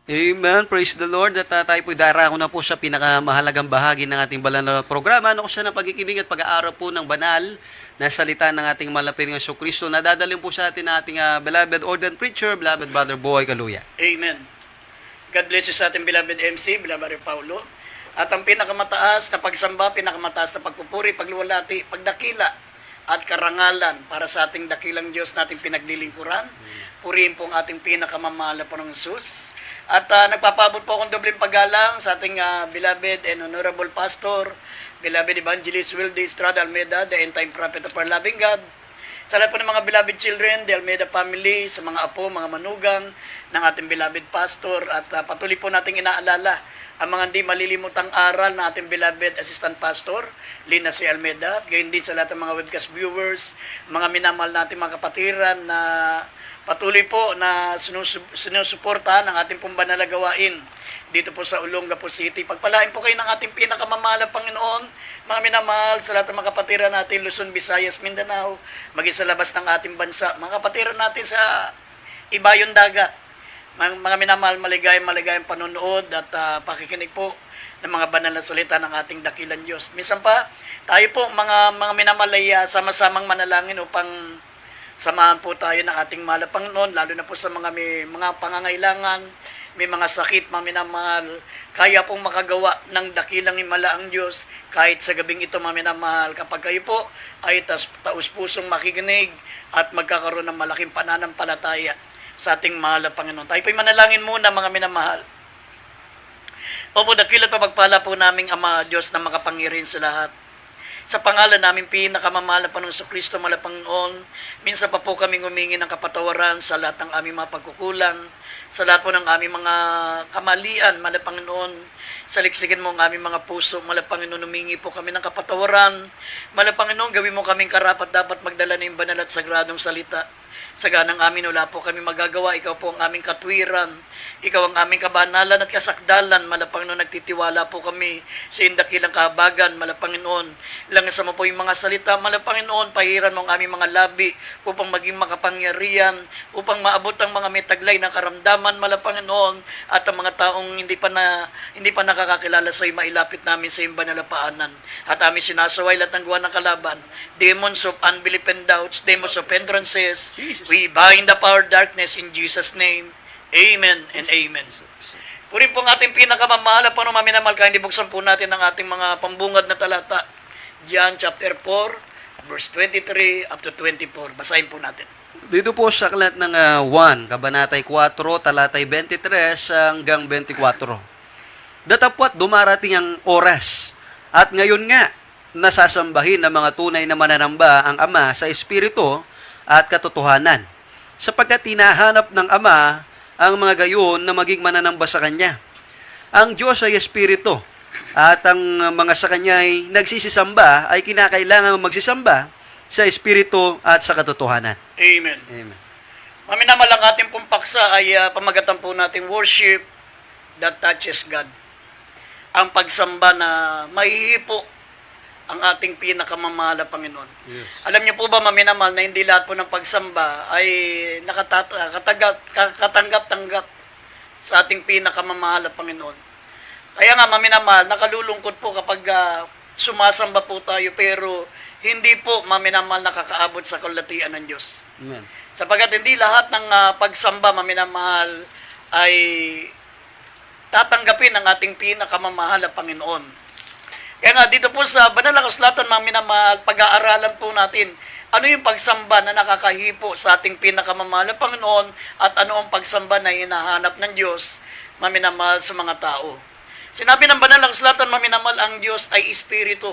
Amen. Praise the Lord. At tayo po'y darako na po sa pinakamahalagang bahagi ng ating banal na programa. Ano ko siya ng pagkikinig at pag-aaral po ng banal na salita ng ating malapit ng Kristo na dadalhin po sa atin ating beloved ordained preacher, beloved Brother Boy Kaluya. Amen. God bless you sa ating beloved MC, beloved Paulo. At ang pinakamataas na pagsamba, pinakamataas na pagpupuri, pagluwalhati, pagdakila at karangalan para sa ating dakilang Diyos nating pinaglilingkuran. Purihin po ang ating pinakamamahal na Panginoong Hesus. At nagpapabot po akong dobleng paggalang sa ating beloved and honorable pastor, beloved evangelist Wilde Estrada Almeida, the end time prophet of our loving God. Sa lahat po ng mga beloved children, the Almeida family, sa mga apo, mga manugang ng ating beloved pastor, at patuloy po nating inaalala ang mga hindi malilimutang aral ng ating beloved assistant pastor, Lina C. Almeida, at gayon din sa lahat ng mga webcast viewers, mga minamahal nating mga kapatiran na patuloy po na sinusuportahan ang ating pong banal na gawain dito po sa Olongapo City. Pagpalain po kayo ng ating pinakamamahal na Panginoon, mga minamahal sa lahat ng mga kapatiran natin, Luzon, Visayas, Mindanao, maging sa labas ng ating bansa, mga kapatiran natin sa ibayong dagat. Mga minamahal, maligayang panonood at pakikinig po ng mga banal na salita ng ating dakilang Diyos. Minsan pa, tayo po mga minamahal ay sama-samang manalangin upang samahan po tayo ng ating mahal na Panginoon, lalo na po sa may mga pangangailangan, may mga sakit, mga minamahal. Kaya pong makagawa ng dakilang himala ang Diyos kahit sa gabing ito, mga minamahal. Kapag kayo po ay taus-pusong makikinig at magkakaroon ng malaking pananampalataya sa ating mahal na Panginoon. Tayo po'y manalangin muna, mga minamahal. Opo, dakilang pagpala po naming Ama Diyos na makapangyarihan sa lahat. Sa pangalan namin pinakamamahal na Panginoong Kristo, mahal na Panginoon, minsan pa po kaming humingi ng kapatawaran sa lahat ng aming mga pagkukulang, sa lahat po ng aming mga kamalian, mahal na Panginoon. Saliksikin mo ang aming mga puso, mahal na Panginoon, humingi po kami ng kapatawaran. Mahal na Panginoon, gawin mo kaming karapat dapat magdala ng banal at sagradong salita. Sa ganang amin, wala po kami magagawa. Ikaw po ang aming katwiran. Ikaw ang aming kabanalan at kasakdalan. Mahal na Panginoon, nagtitiwala po kami sa indakilang kahabagan. Mahal na Panginoon, langasa mo po yung mga salita. Mahal na Panginoon, pahiran mo ang aming mga labi upang maging makapangyarihan, upang maabot ang mga may taglay na karamdaman. Mahal na Panginoon, at ang mga taong hindi pa nakakakilala sa iyo, mailapit namin sa iyong banal na paanan. At aming sinasaway lahat ng gawa ng kalaban, demons of unbelief and doubts, demons of hindrances. We bind the power of darkness in Jesus' name. Amen and amen. Purin po ang ating pinakamamahal na Panginoon, minamahal ka, hindi buksan po natin ang ating mga pambungad na talata. John chapter 4, verse 23 up to 24. Basahin po natin. Dito po sa aklat ng 1, Kabanatay 4, talatay 23 hanggang 24. Datapwat dumarating ang oras, at ngayon nga, nasasambahin ng mga tunay na mananamba ang Ama sa Espiritu at katotohanan, sapagkat hinahanap ng Ama ang mga gayon na maging mananamba sa Kanya. Ang Diyos ay Espiritu, at ang mga sa Kanya ay nagsisisamba ay kinakailangan magsisamba sa Espiritu at sa katotohanan. Amen. Amen. Maminamal ang ating pong paksa ay pamagatan po natin worship that touches God. Ang pagsamba na mahihipo ang ating pinakamamahal na Panginoon. Yes. Alam niyo po ba, maminamal, na hindi lahat po ng pagsamba ay katanggap-tanggap sa ating pinakamamahal na Panginoon. Kaya nga, maminamal, nakalulungkot po kapag sumasamba po tayo, pero hindi po, maminamal, nakakaabot sa kalatian ng Diyos. Amen. Sapagkat hindi lahat ng pagsamba, maminamahal, ay tatanggapin ng ating pinakamamahal na Panginoon. Kaya nga, dito po sa Banal na Kasulatan, mga minamahal, pag-aaralan po natin ano yung pagsamba na nakakahipo sa ating pinakamamahal na Panginoon at ano ang pagsamba na hinahanap ng Diyos, maminamahal, sa mga tao. Sinabi ng Banal na Kasulatan, maminamahal, ang Diyos ay Espiritu.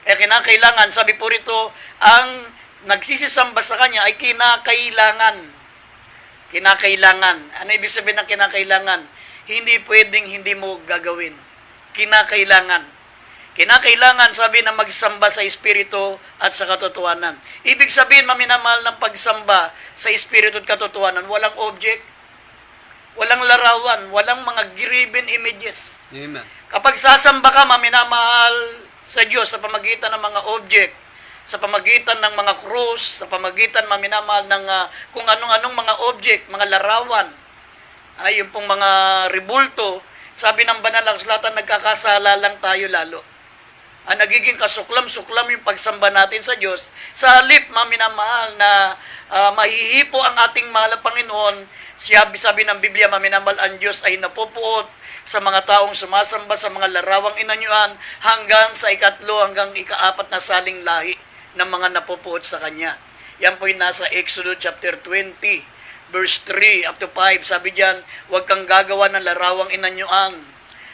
Kaya kinakailangan, sabi po rito, ang nagsisisamba sa Kanya ay kinakailangan. Kinakailangan. Ano ibig sabihin ng kinakailangan? Hindi pwedeng hindi mo gagawin. Kinakailangan. Kinakailangan, sabi, na magsamba sa Espiritu at sa katotohanan. Ibig sabihin, maminamahal, ng pagsamba sa Espiritu at katotohanan, walang object, walang larawan, walang mga graven images. Amen. Kapag sasamba ka, maminamahal, sa Diyos sa pamagitan ng mga object, sa pamagitan ng mga krus, sa pamagitan, maminamahal, ng kung anong-anong mga object, mga larawan, Ay, yung pong mga ribulto, sabi ng banal na kasulatan, nagkakasala lang tayo lalo. Nagiging kasuklam-suklam yung pagsamba natin sa Diyos. Sa halip, maminamahal, na mahihipo ang ating mahal na Panginoon, sabi ng Biblia, maminamahal, ang Diyos ay napupuot sa mga taong sumasamba sa mga larawang inanyuan hanggang sa ikatlo, hanggang ikaapat na saling lahi ng mga napupuot sa Kanya. Yan po yung nasa Exodus chapter 20, verse 3 up to 5. Sabi diyan, huwag kang gagawa ng larawang inanyuan,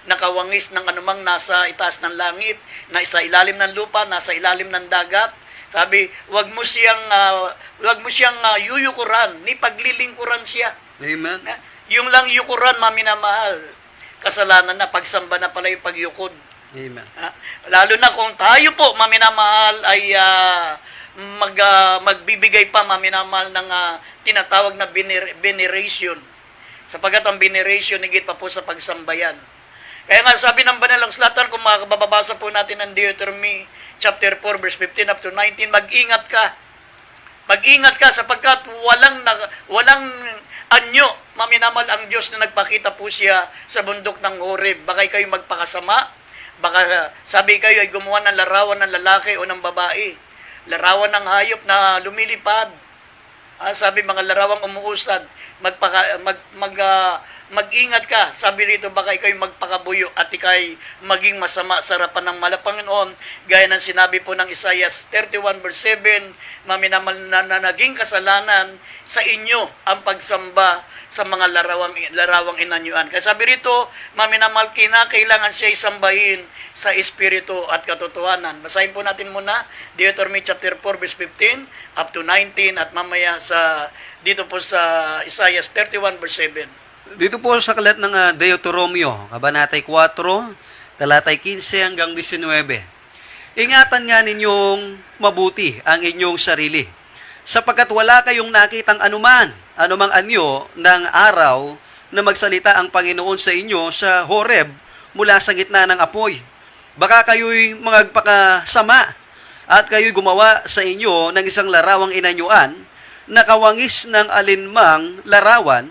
nakawangis ng anumang nasa itaas ng langit, na sa ilalim ng lupa, nasa ilalim ng dagat. Sabi, wag mo siyang yuyukuran, ni paglilingkuran siya. Amen. Yung lang yukuran, maminamahal, kasalanan na, pagsamba na pala yung pagyukod. Amen. Lalo na kung tayo po, maminamahal, ay magbibigay pa, maminamahal, ng tinatawag na veneration. Sapagat ang veneration, higit pa po sa pagsambayan. Kaya nga sabi ng banal na kasulatan, kung makababasa po natin ng Deuteronomy chapter 4 verse 15 up to 19, mag-ingat ka. Mag-ingat ka sapagkat walang anyo, maminamal ang Diyos na nagpakita po siya sa bundok ng Horeb. Baka kayo magpakasama, baka sabi kayo ay gumawa ng larawan ng lalaki o ng babae. Larawan ng hayop na lumilipad. Sabi mga larawang umuusad, mag-ingat ka. Sabi rito, baka ikay magpakabuyo at ikay maging masama sa harapan ng mahal na Panginoon. Gaya ng sinabi po ng Isaiah 31 verse 7, maminamal na naging kasalanan sa inyo ang pagsamba sa mga larawang inanyuan. Kaya sabi rito, maminamal, kailangan siya isambahin sa espiritu at katotohanan. Basahin po natin muna Deuteronomy chapter 4 verse 15 up to 19 at mamaya dito po sa Isaiah 31 verse 7. Dito po sa kalat ng Deuteronomio, Kabanatay 4, talatay 15 hanggang 19. Ingatan nga ninyong mabuti ang inyong sarili, sapagkat wala kayong nakitang anumang anyo ng araw na magsalita ang Panginoon sa inyo sa Horeb mula sa gitna ng apoy. Baka kayo'y magpakasama at kayo'y gumawa sa inyo ng isang larawang inanyuan, nakawangis ng alinmang larawan,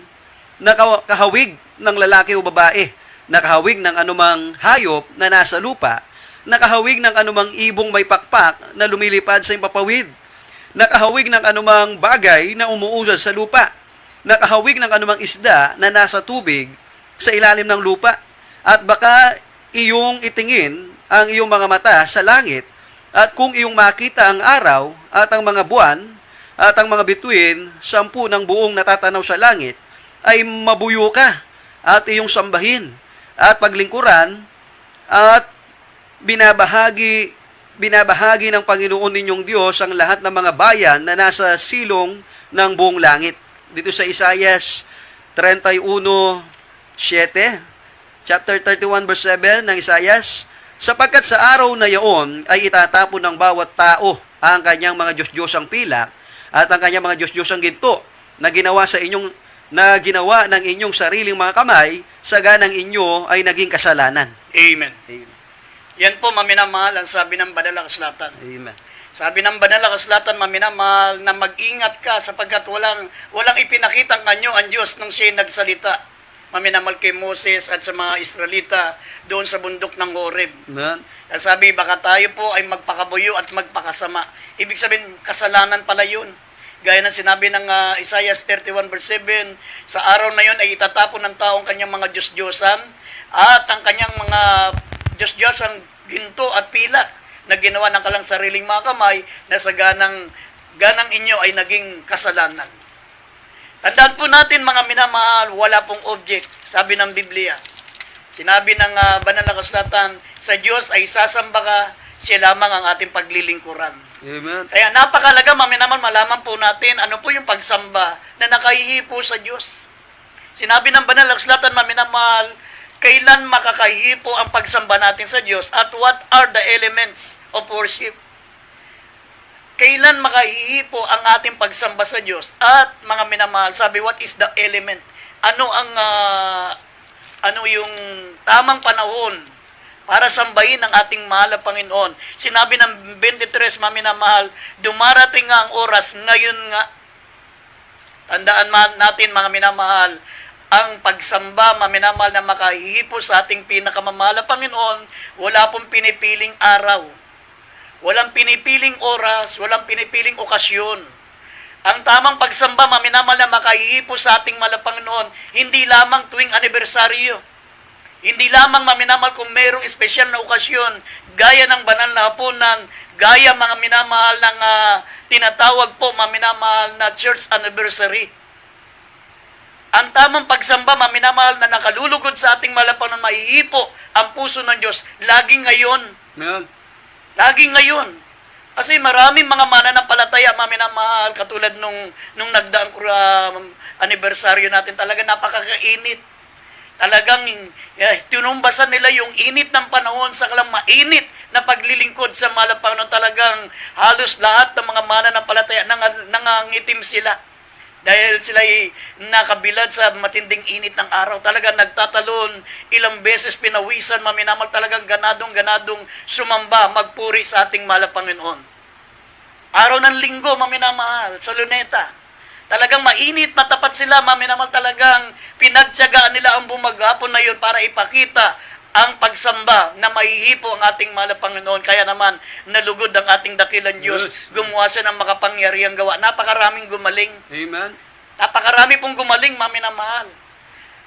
nakahawig ng lalaki o babae, nakahawig ng anumang hayop na nasa lupa, nakahawig ng anumang ibong may pakpak na lumilipad sa impapawid, nakahawig ng anumang bagay na umuusad sa lupa, nakahawig ng anumang isda na nasa tubig sa ilalim ng lupa, at baka iyong itingin ang iyong mga mata sa langit, at kung iyong makita ang araw at ang mga buwan at ang mga bituin, 10 ng buong natatanaw sa langit, ay mabuyo ka at iyong sambahin at paglingkuran at binabahagi ng Panginoon ninyong Diyos ang lahat ng mga bayan na nasa silong ng buong langit. Dito sa Isaiah 31:7, chapter 31 verse 7 ng Isaiah, sapagkat sa araw na yaon ay itatapon ng bawat tao ang kanyang mga Diyos-Diyosang pilak at ang kanyang mga Diyos-Diyosang ginto na ginawa ng inyong sariling mga kamay, sa ganang inyo ay naging kasalanan. Amen. Amen. Yan po, maminamahal, ang sabi ng banal na kasulatan. Amen. Sabi ng banal na kasulatan, maminamahal, na mag-ingat ka sapagkat walang ipinakitang anyo ang Diyos nung siya nagsalita. Maminamahal kay Moses at sa mga Israelita doon sa bundok ng Horeb. Amen. Sabi, baka tayo po ay magpakabuyo at magpakasama. Ibig sabihin, kasalanan pala yun. Gaya ng sinabi ng Isaiah 31 verse 7, sa araw na yun ay itatapon ng taong kanyang mga Diyos-Diyosan at ang kanyang mga Diyos-Diyosan ginto at pilak na ginawa ng kalang sariling mga kamay, na sa ganang inyo ay naging kasalanan. Tandaan po natin, mga minamahal, wala pong object, sabi ng Biblia. Sinabi ng banal na kasulatan, sa Diyos ay sasamba ka, siya lamang ang ating paglilingkuran. Amen. Kaya napakalaga, maminaman, malaman po natin ano po yung pagsamba na nakahihi po sa Diyos. Sinabi ng banal na kasulatan, maminamal, kailan makakahihi po ang pagsamba natin sa Diyos at what are the elements of worship? Kailan makahihi po ang ating pagsamba sa Diyos? At mga minamahal, sabi, what is the element? Ano yung tamang panahon para sambahin ang ating mahal na Panginoon? Sinabi ng 23, maminamahal, dumarating nga ang oras, ngayon nga. Tandaan natin, mga minamahal, ang pagsamba, maminamahal, na makahihipo sa ating pinakamamahal na Panginoon, wala pong pinipiling araw. Walang pinipiling oras, walang pinipiling okasyon. Ang tamang pagsamba, maminamahal, na makahihipo sa ating mahal na Panginoon, hindi lamang tuwing anibersaryo. Hindi lamang, maminamahal, kung mayroong espesyal na okasyon, gaya ng banal na hapunan, gaya mga minamahal ng tinatawag po, maminamahal, na church anniversary. Ang tamang pagsamba, maminamahal, na nakalulugod sa ating malapan na maihipo ang puso ng Diyos, laging ngayon. Amen. Laging ngayon. Kasi maraming mga mananampalataya, maminamahal, katulad nung nagdaang anibersaryo natin, talaga napakakainit. Talagang tinumbasan nila yung init ng panahon sa kalang mainit na paglilingkod sa malapan. Talagang halos lahat ng mga mananampalataya nangangitim sila. Dahil sila nakabilad sa matinding init ng araw. Talagang nagtatalon, ilang beses pinawisan, maminamal, talagang ganadong sumamba, magpuri sa ating mahal na Panginoon. Araw ng linggo, maminamahal, sa Luneta. Talagang mainit, matapat sila, maminamal, talagang pinagtiyagaan nila ang bumagapon na yun para ipakita ang pagsamba na mahihipo ang ating mahal na Panginoon. Kaya naman, nalugod ang ating dakilang Diyos. Yes. Gumawa siya ng makapangyarihang gawa. Napakaraming gumaling. Amen. Napakarami pong gumaling, maminamahal.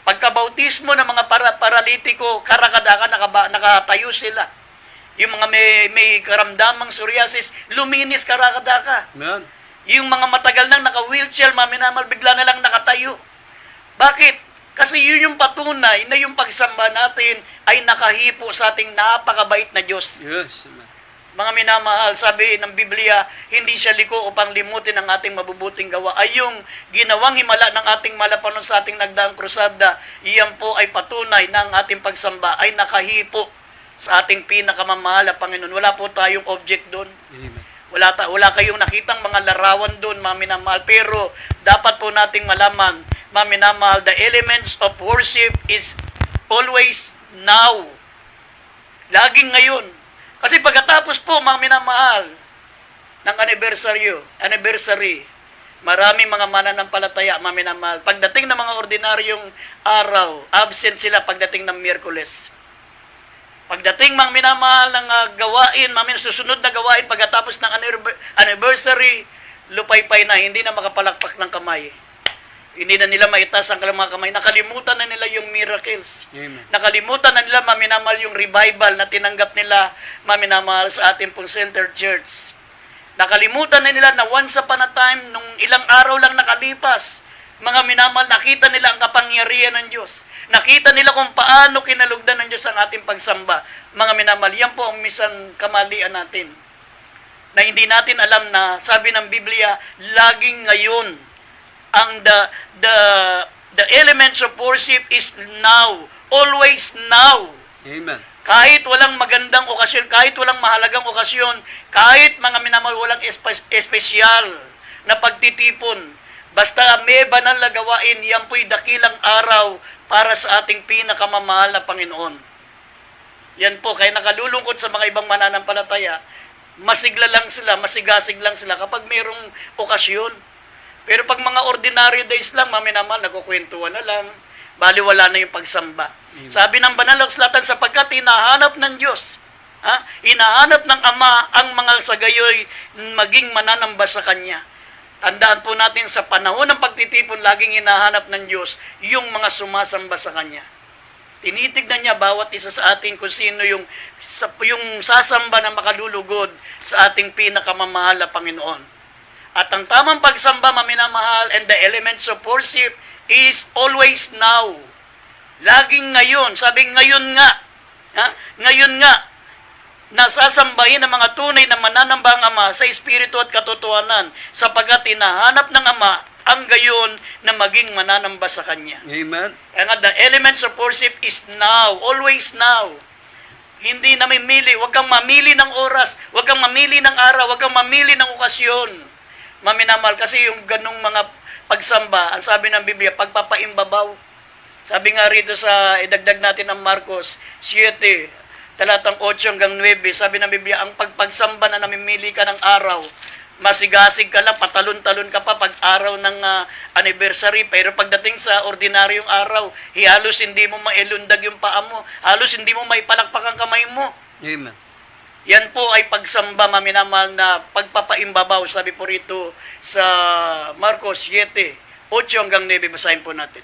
Pagkabautismo ng mga paralitiko, karakadaka, nakatayo sila. Yung mga may karamdamang psoriasis, luminis, karakadaka. Amen. Yung mga matagal nang naka-wheelchair, maminamahal, bigla na lang nakatayo. Bakit? Kasi yun yung patunay na yung pagsamba natin ay nakahipo sa ating napakabait na Diyos. Yes. Amen. Mga minamahal, sabi ng Biblia, hindi siya liko upang limutin ang ating mabubuting gawa. Ay yung ginawang himala ng ating malapanon sa ating nagdaang krusada, iyan po ay patunay na ang ating pagsamba ay nakahipo sa ating pinakamamahal na Panginoon. Wala po tayong object doon. Amen. Wala kayong nakitang mga larawan doon, mga minamahal. Pero dapat po nating malaman, mga minamahal, the elements of worship is always now. Laging ngayon. Kasi pagkatapos po, mga minamahal, ng anniversary, maraming mga mananampalataya, mga minamahal. Pagdating ng mga ordinaryong araw, absent sila pagdating ng Miyerkules. Pagdating mga minamahal ng gawain, susunod na gawain, pagkatapos ng anniversary, lupay-pay na, hindi na makapalakpak ng kamay. Hindi na nila maitas ang kanilang mga kamay. Nakalimutan na nila yung miracles. Amen. Nakalimutan na nila, maminamahal, yung revival na tinanggap nila, maminamahal, sa ating pong Center Church. Nakalimutan na nila na once upon a time, nung ilang araw lang nakalipas, mga minamahal, nakita nila ang kapangyarihan ng Diyos. Nakita nila kung paano kinalugdan ng Diyos ang ating pagsamba. Mga minamahal, yan po ang minsan kamalian natin. Na hindi natin alam na, sabi ng Biblia, laging ngayon, ang the elements of worship is now, always now. Amen. Kahit walang magandang okasyon, kahit walang mahalagang okasyon, kahit mga minamahal, walang espesyal na pagtitipon, basta may banal na gawain, yan po'y dakilang araw para sa ating pinakamamahal na Panginoon. Yan po, kaya nakalulungkot sa mga ibang mananampalataya, masigla lang sila, masigasig lang sila kapag mayroong okasyon. Pero pag mga ordinary days lang, maminamahal, nagkukwentuhan na lang, baliwala na yung pagsamba. Amen. Sabi ng banal na kasulatan, sapagkat hinahanap ng Diyos, hinahanap ng Ama ang mga sagayoy maging mananamba sa Kanya. Tandaan po natin sa panahon ng pagtitipon, laging hinahanap ng Diyos yung mga sumasamba sa Kanya. Tinitignan niya bawat isa sa atin kung sino yung sasamba na makalulugod sa ating pinakamamahal na Panginoon. At ang tamang pagsamba, maminamahal, and the elements of worship is always now. Laging ngayon. Sabi ngayon nga. Ngayon nga. Nasasambahin ng mga tunay na mananamba ang Ama sa Espiritu at katotohanan, sapagkat hinahanap ng Ama ang gayon na maging mananamba sa Kanya. Amen. Kaya nga, the elements of worship is now. Always now. Hindi na mamili. Huwag kang mamili ng oras. Huwag kang mamili ng araw. Huwag kang mamili ng okasyon. Maminamahal, kasi yung ganong mga pagsamba, ang sabi ng Biblia, pagpapaimbabaw. Sabi nga rito sa, idagdag natin ng Marcos 7, talatang 8 hanggang 9, sabi ng Biblia, ang pagpagsamba na namimili ka ng araw, masigasig ka lang, patalon-talon ka pa pag araw ng anniversary. Pero pagdating sa ordinaryong araw, halos hindi mo mailundag yung paa mo. Halos hindi mo maipalakpak ang kamay mo. Amen. Yan po ay pagsamba, maminamahal, na pagpapaimbabaw. Sabi po rito sa Marcos 7, 8 hanggang 9. Basahin po natin.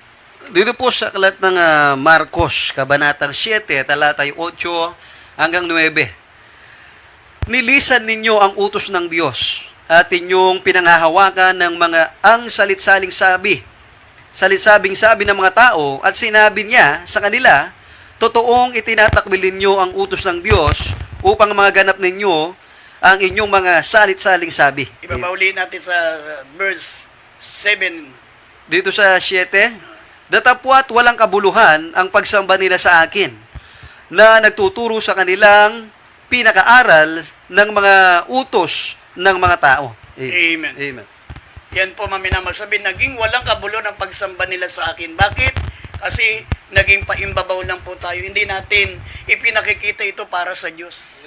Dito po sa aklat ng Marcos, Kabanatang 7, talatay 8 hanggang 9. Nilisan ninyo ang utos ng Diyos at inyong pinanghahawakan ng mga ang salitsaling sabi. Salitsabing sabi ng mga tao at sinabi niya sa kanila, totoong itinatakbil ninyo ang utos ng Diyos upang magaganap ninyo ang inyong mga salit-saling sabi. Ibabauli natin sa verse 7. Dito sa 7, datapwat walang kabuluhan ang pagsamba nila sa akin, na nagtuturo sa kanilang pinakaaral ng mga utos ng mga tao. Amen. Amen. Yan po, maminamahal, sabi, naging walang kabulo ng pagsamba nila sa akin. Bakit? Kasi naging paimbabaw lang po tayo. Hindi natin ipinakikita ito para sa Diyos.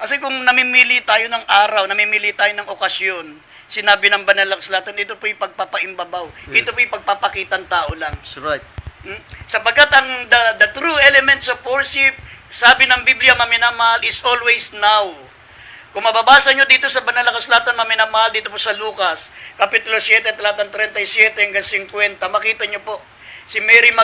Kasi kung namimili tayo ng araw, namimili tayo ng okasyon, sinabi ng banal na kasulatan, ito po yung pagpapaimbabaw. Ito po yung pagpapakitang tao lang. That's right. Sapagkat ang the true elements of worship, sabi ng Biblia, maminamahal, is always now. Kung mababasa nyo dito sa banal na kasulatan, maminamahal, dito po sa Lucas, Kapitulo 7, talatang 37 hanggang 50, makita nyo po, si Mary